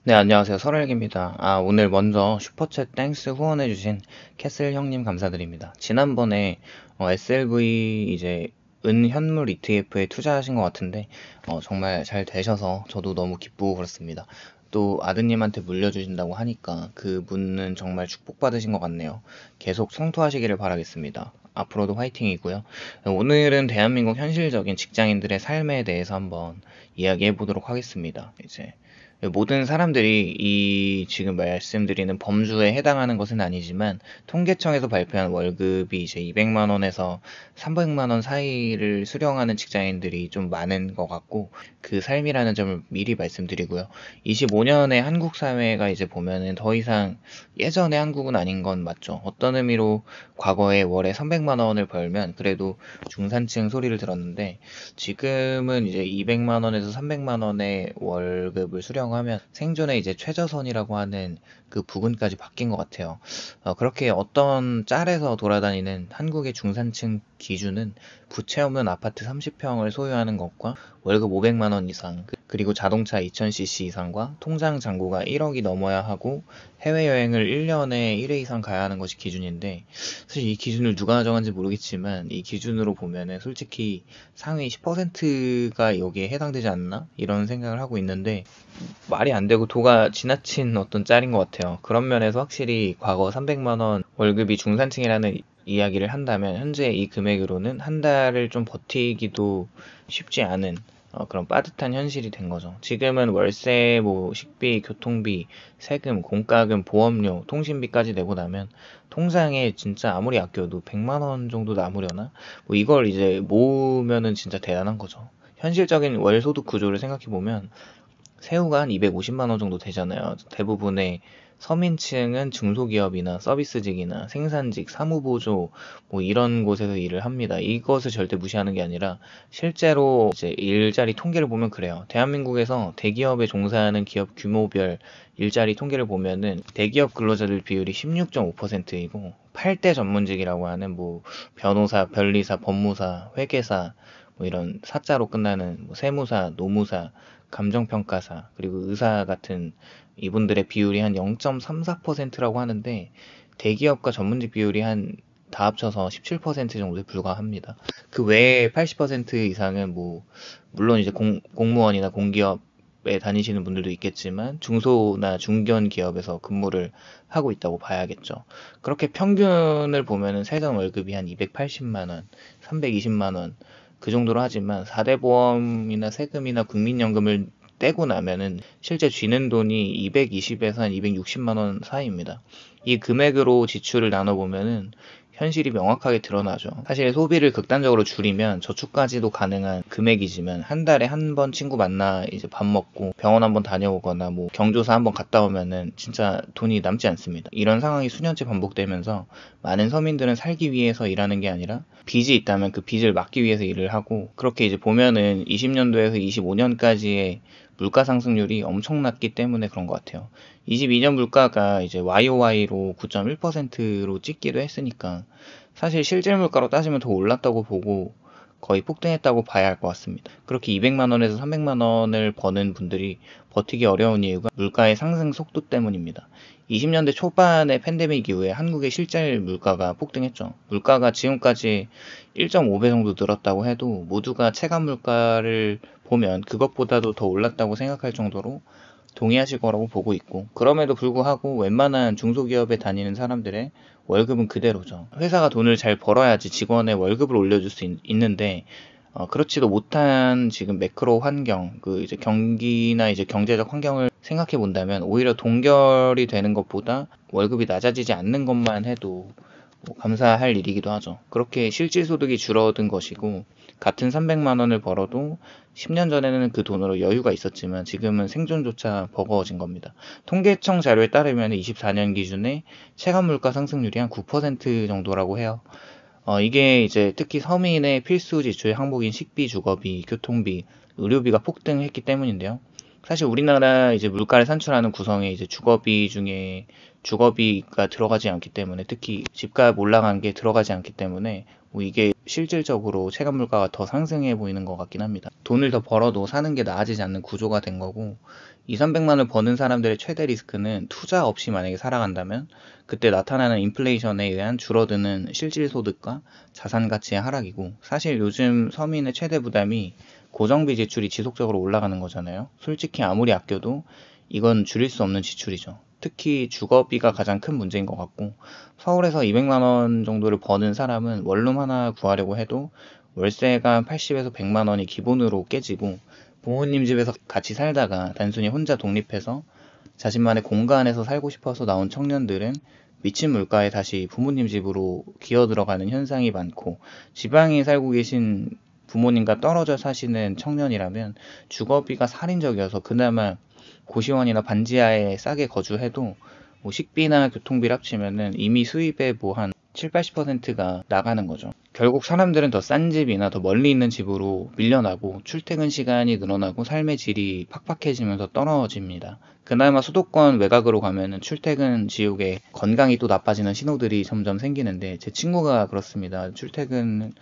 네, 안녕하세요. 설el기입니다. 오늘 먼저 슈퍼챗 땡스 후원해주신 캐슬 형님 감사드립니다. 지난번에 SLV 이제 은현물 ETF에 투자하신 것 같은데 정말 잘 되셔서 저도 너무 기쁘고 그렇습니다. 또 아드님한테 물려주신다고 하니까 그분은 정말 축복받으신 것 같네요. 계속 성투하시기를 바라겠습니다. 앞으로도 화이팅이고요. 오늘은 대한민국 현실적인 직장인들의 삶에 대해서 한번 이야기해 보도록 하겠습니다. 이제 모든 사람들이 이 지금 말씀드리는 범주에 해당하는 것은 아니지만 통계청에서 발표한 월급이 이제 200만 원에서 300만 원 사이를 수령하는 직장인들이 좀 많은 것 같고, 그 삶이라는 점을 미리 말씀드리고요. 25년의 한국 사회가 이제 보면은 더 이상 예전의 한국은 아닌 건 맞죠. 어떤 의미로 과거에 월에 300만 원을 벌면 그래도 중산층 소리를 들었는데, 지금은 이제 200만 원에서 300만 원의 월급을 수령하면 생존의 이제 최저선이라고 하는 그 부분까지 바뀐 것 같아요. 그렇게 어떤 짤에서 돌아다니는 한국의 중산층 기준은 부채 없는 아파트 30평을 소유하는 것과 월급 500만 원 이상, 그리고 자동차 2000cc 이상과 통장 잔고가 1억이 넘어야 하고 해외여행을 1년에 1회 이상 가야 하는 것이 기준인데, 사실 이 기준을 누가 정한지 모르겠지만 이 기준으로 보면은 솔직히 상위 10%가 여기에 해당되지 않나? 이런 생각을 하고 있는데, 말이 안 되고 도가 지나친 어떤 짤인 것 같아요. 그런 면에서 확실히 과거 300만 원 월급이 중산층이라는 이야기를 한다면 현재 이 금액으로는 한 달을 좀 버티기도 쉽지 않은 그런 빠듯한 현실이 된 거죠. 지금은 월세, 뭐 식비, 교통비, 세금, 공과금, 보험료, 통신비까지 내고 나면 통장에 진짜 아무리 아껴도 100만 원 정도 남으려나? 뭐 이걸 이제 모으면은 진짜 대단한 거죠. 현실적인 월 소득 구조를 생각해 보면 세후가 한 250만 원 정도 되잖아요. 대부분의 서민층은 중소기업이나 서비스직이나 생산직, 사무보조 뭐 이런 곳에서 일을 합니다. 이것을 절대 무시하는 게 아니라 실제로 이제 일자리 통계를 보면 그래요. 대한민국에서 대기업에 종사하는 기업 규모별 일자리 통계를 보면은 대기업 근로자들 비율이 16.5%이고 8대 전문직이라고 하는 뭐 변호사, 변리사, 법무사, 회계사 뭐 이런 사자로 끝나는 뭐 세무사, 노무사, 감정평가사, 그리고 의사 같은 이분들의 비율이 한 0.34%라고 하는데, 대기업과 전문직 비율이 다 합쳐서 17% 정도에 불과합니다. 그 외에 80% 이상은 물론 이제 공무원이나 공기업에 다니시는 분들도 있겠지만, 중소나 중견 기업에서 근무를 하고 있다고 봐야겠죠. 그렇게 평균을 보면은 세전 월급이 한 280만 원, 320만 원, 그 정도로 하지만 4대 보험이나 세금이나 국민연금을 떼고 나면은 실제 쥐는 돈이 220에서 한 260만 원 사이입니다. 이 금액으로 지출을 나눠보면은 현실이 명확하게 드러나죠. 사실 소비를 극단적으로 줄이면 저축까지도 가능한 금액이지만, 한 달에 한 번 친구 만나 이제 밥 먹고 병원 한번 다녀오거나 뭐 경조사 한번 갔다 오면은 진짜 돈이 남지 않습니다. 이런 상황이 수년째 반복되면서 많은 서민들은 살기 위해서 일하는 게 아니라 빚이 있다면 그 빚을 막기 위해서 일을 하고, 그렇게 이제 보면은 20년도에서 25년까지의 물가 상승률이 엄청났기 때문에 그런 것 같아요. 22년 물가가 이제 YOY로 9.1%로 찍기도 했으니까 사실 실질 물가로 따지면 더 올랐다고 보고 거의 폭등했다고 봐야 할 것 같습니다. 그렇게 200만 원에서 300만 원을 버는 분들이 버티기 어려운 이유가 물가의 상승 속도 때문입니다. 20년대 초반의 팬데믹 이후에 한국의 실질 물가가 폭등했죠. 물가가 지금까지 1.5배 정도 늘었다고 해도 모두가 체감 물가를 보면 그것보다도 더 올랐다고 생각할 정도로 동의하실 거라고 보고 있고, 그럼에도 불구하고 웬만한 중소기업에 다니는 사람들의 월급은 그대로죠. 회사가 돈을 잘 벌어야지 직원의 월급을 올려줄 수 있는데, 그렇지도 못한 지금 매크로 환경, 그 이제 경기나 이제 경제적 환경을 생각해 본다면 오히려 동결이 되는 것보다 월급이 낮아지지 않는 것만 해도 감사할 일이기도 하죠. 그렇게 실질소득이 줄어든 것이고, 같은 300만 원을 벌어도 10년 전에는 그 돈으로 여유가 있었지만 지금은 생존조차 버거워진 겁니다. 통계청 자료에 따르면 24년 기준에 체감물가 상승률이 한 9% 정도라고 해요. 이게 이제 특히 서민의 필수 지출 항목인 식비, 주거비, 교통비, 의료비가 폭등했기 때문인데요. 사실 우리나라 이제 물가를 산출하는 구성에 이제 주거비 중에 주거비가 들어가지 않기 때문에, 특히 집값 올라간 게 들어가지 않기 때문에 이게 실질적으로 체감 물가가 더 상승해 보이는 것 같긴 합니다. 돈을 더 벌어도 사는 게 나아지지 않는 구조가 된 거고, 2, 300만 원을 버는 사람들의 최대 리스크는 투자 없이 만약에 살아간다면 그때 나타나는 인플레이션에 의한 줄어드는 실질 소득과 자산 가치의 하락이고, 사실 요즘 서민의 최대 부담이 고정비 지출이 지속적으로 올라가는 거잖아요. 솔직히 아무리 아껴도 이건 줄일 수 없는 지출이죠. 특히 주거비가 가장 큰 문제인 것 같고, 서울에서 200만 원 정도를 버는 사람은 원룸 하나 구하려고 해도 월세가 80에서 100만 원이 기본으로 깨지고, 부모님 집에서 같이 살다가 단순히 혼자 독립해서 자신만의 공간에서 살고 싶어서 나온 청년들은 미친 물가에 다시 부모님 집으로 기어 들어가는 현상이 많고, 지방에 살고 계신 부모님과 떨어져 사시는 청년이라면 주거비가 살인적이어서 그나마 고시원이나 반지하에 싸게 거주해도 뭐 식비나 교통비를 합치면은 이미 수입의 뭐 한 7, 80%가 나가는 거죠. 결국 사람들은 더 싼 집이나 더 멀리 있는 집으로 밀려나고 출퇴근 시간이 늘어나고 삶의 질이 팍팍해지면서 떨어집니다. 그나마 수도권 외곽으로 가면은 출퇴근 지옥에 건강이 또 나빠지는 신호들이 점점 생기는데, 제 친구가 그렇습니다. 출퇴근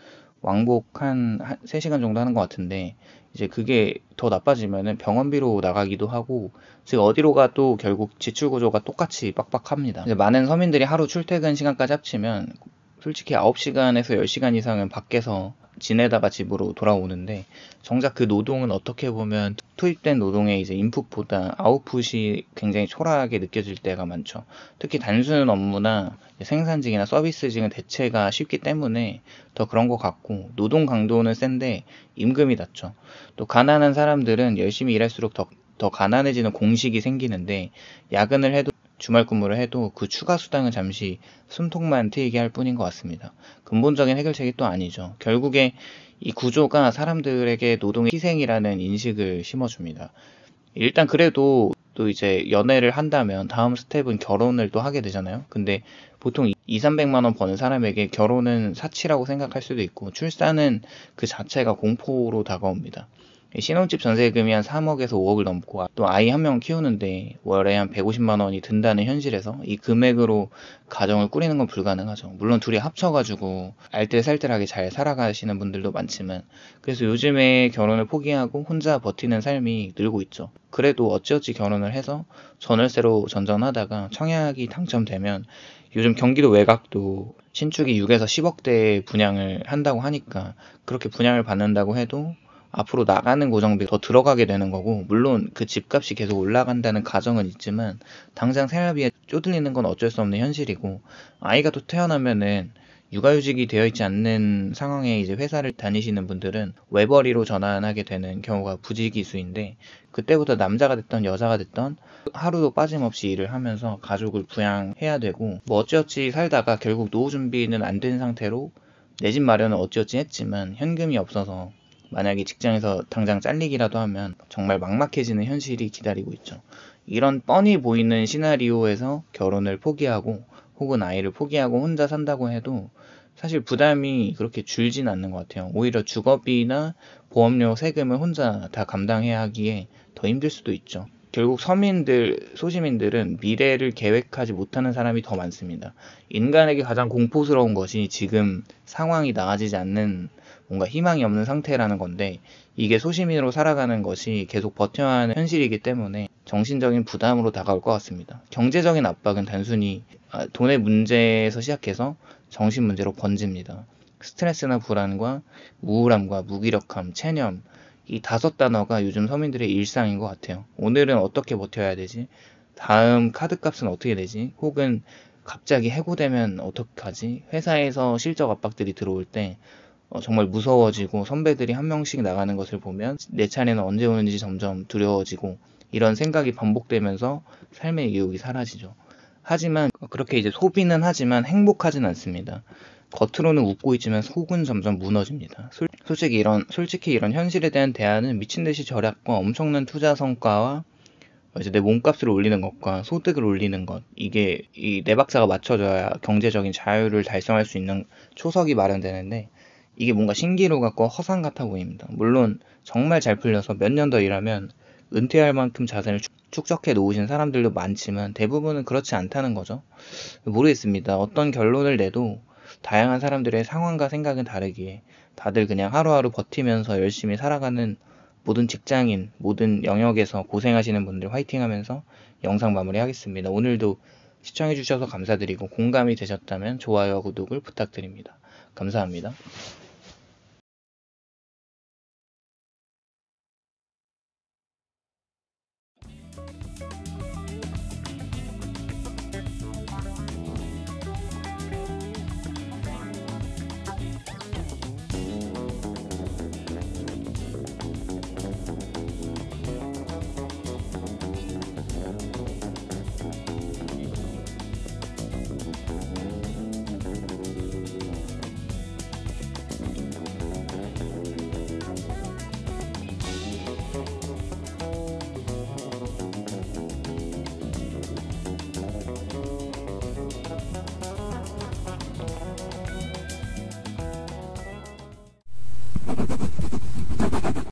왕복 한 3시간 정도 하는 것 같은데, 이제 그게 더 나빠지면은 병원비로 나가기도 하고, 즉 어디로 가도 결국 지출 구조가 똑같이 빡빡합니다. 이제 많은 서민들이 하루 출퇴근 시간까지 합치면 솔직히 9시간에서 10시간 이상은 밖에서 지내다가 집으로 돌아오는데, 정작 그 노동은 어떻게 보면 투입된 노동의 이제 인풋보다 아웃풋이 굉장히 초라하게 느껴질 때가 많죠. 특히 단순 업무나 생산직이나 서비스직은 대체가 쉽기 때문에 더 그런 것 같고, 노동 강도는 센데 임금이 낮죠. 또 가난한 사람들은 열심히 일할수록 더 가난해지는 공식이 생기는데, 야근을 해도 주말 근무를 해도 그 추가 수당은 잠시 숨통만 트이게 할 뿐인 것 같습니다. 근본적인 해결책이 또 아니죠. 결국에 이 구조가 사람들에게 노동의 희생이라는 인식을 심어줍니다. 일단 그래도 또 이제 연애를 한다면 다음 스텝은 결혼을 또 하게 되잖아요. 근데 보통 2, 300만 원 버는 사람에게 결혼은 사치라고 생각할 수도 있고, 출산은 그 자체가 공포로 다가옵니다. 신혼집 전세금이 한 3억에서 5억을 넘고, 또 아이 한 명 키우는데 월에 한 150만 원이 든다는 현실에서 이 금액으로 가정을 꾸리는 건 불가능하죠. 물론 둘이 합쳐가지고 알뜰살뜰하게 잘 살아가시는 분들도 많지만, 그래서 요즘에 결혼을 포기하고 혼자 버티는 삶이 늘고 있죠. 그래도 어찌어찌 결혼을 해서 전월세로 전전하다가 청약이 당첨되면, 요즘 경기도 외곽도 신축이 6에서 10억대 분양을 한다고 하니까, 그렇게 분양을 받는다고 해도 앞으로 나가는 고정비 더 들어가게 되는 거고, 물론 그 집값이 계속 올라간다는 가정은 있지만 당장 생활비에 쪼들리는 건 어쩔 수 없는 현실이고, 아이가 또 태어나면은 육아휴직이 되어 있지 않는 상황에 이제 회사를 다니시는 분들은 외벌이로 전환하게 되는 경우가 부지기수인데, 그때부터 남자가 됐던 여자가 됐던 하루도 빠짐없이 일을 하면서 가족을 부양해야 되고, 뭐 어찌어찌 살다가 결국 노후 준비는 안 된 상태로 내 집 마련은 어찌어찌 했지만 현금이 없어서 만약에 직장에서 당장 잘리기라도 하면 정말 막막해지는 현실이 기다리고 있죠. 이런 뻔히 보이는 시나리오에서 결혼을 포기하고 혹은 아이를 포기하고 혼자 산다고 해도 사실 부담이 그렇게 줄진 않는 것 같아요. 오히려 주거비나 보험료, 세금을 혼자 다 감당해야 하기에 더 힘들 수도 있죠. 결국 서민들, 소시민들은 미래를 계획하지 못하는 사람이 더 많습니다. 인간에게 가장 공포스러운 것이 지금 상황이 나아지지 않는, 뭔가 희망이 없는 상태라는 건데, 이게 소시민으로 살아가는 것이 계속 버텨야 하는 현실이기 때문에 정신적인 부담으로 다가올 것 같습니다. 경제적인 압박은 단순히 돈의 문제에서 시작해서 정신 문제로 번집니다. 스트레스나 불안과 우울함과 무기력함, 체념, 이 5단어가 요즘 서민들의 일상인 것 같아요. 오늘은 어떻게 버텨야 되지? 다음 카드값은 어떻게 되지? 혹은 갑자기 해고되면 어떡하지? 회사에서 실적 압박들이 들어올 때 정말 무서워지고, 선배들이 한 명씩 나가는 것을 보면 내 차례는 언제 오는지 점점 두려워지고, 이런 생각이 반복되면서 삶의 의욕이 사라지죠. 하지만 그렇게 이제 소비는 하지만 행복하진 않습니다. 겉으로는 웃고 있지만 속은 점점 무너집니다. 솔직히 이런 현실에 대한 대안은 미친듯이 절약과 엄청난 투자 성과와 이제 내 몸값을 올리는 것과 소득을 올리는 것, 이게 이 네 박자가 맞춰져야 경제적인 자유를 달성할 수 있는 초석이 마련되는데, 이게 뭔가 신기루 같고 허상 같아 보입니다. 물론 정말 잘 풀려서 몇 년 더 일하면 은퇴할 만큼 자산을 축적해 놓으신 사람들도 많지만 대부분은 그렇지 않다는 거죠. 모르겠습니다. 어떤 결론을 내도 다양한 사람들의 상황과 생각은 다르기에 다들 그냥 하루하루 버티면서 열심히 살아가는 모든 직장인, 모든 영역에서 고생하시는 분들 화이팅 하면서 영상 마무리하겠습니다. 오늘도 시청해주셔서 감사드리고 공감이 되셨다면 좋아요와 구독을 부탁드립니다. 감사합니다.